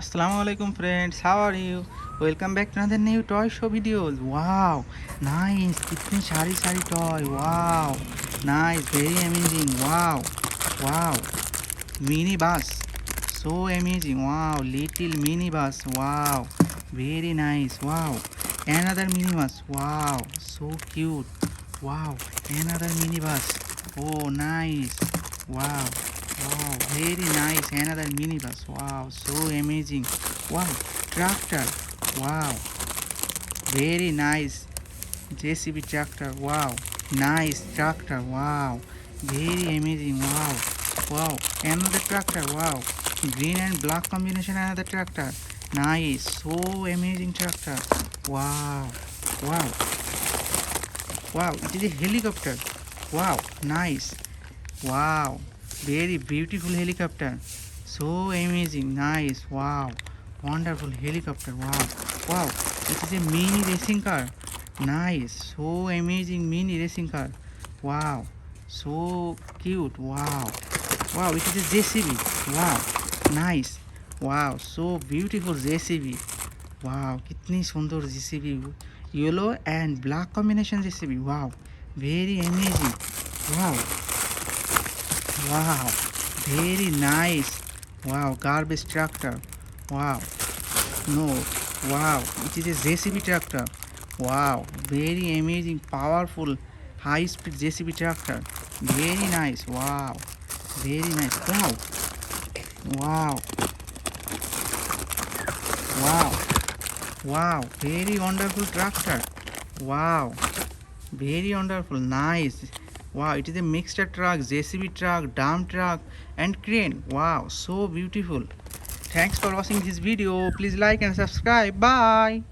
Assalamu alaikum friends, how are you? Welcome back to another new toy show videos. Wow, nice, kitne सारी toy. Wow, nice, very amazing. Wow, wow, mini bus, so amazing. Wow, little mini bus. Wow, very nice. Wow, another mini bus. Wow, so cute. Wow, another mini bus. Oh, nice. Wow. Wow, very nice. Another minibus. Wow, so amazing. Wow, tractor. Wow, very nice. JCB tractor. Wow, nice tractor. Wow, very amazing. Wow, wow, another tractor. Wow, green and black combination. Another tractor. Nice, so amazing tractor. Wow, wow, wow. It is a helicopter. Wow, nice. Wow, very beautiful helicopter. So amazing, nice. Wow, wonderful helicopter. Wow, wow. It is a mini racing car. Nice, so amazing mini racing car. Wow, so cute. Wow, wow. It is a JCB. Wow, nice. Wow, so beautiful JCB. Wow, कितनी सुंदर JCB. Yellow and black combination JCB. Wow, very amazing. Wow. Wow, very nice. Wow, garbage tractor. Wow, no. Wow, it is a JCB tractor. Wow, very amazing, powerful, high speed JCB tractor. Very nice. Wow, very nice. Wow, wow, wow, wow, very wonderful tractor. Wow, very wonderful, nice. Wow, it is a mixture truck, JCB truck, dump truck, and crane. Wow, so beautiful. Thanks for watching this video. Please like and subscribe. Bye.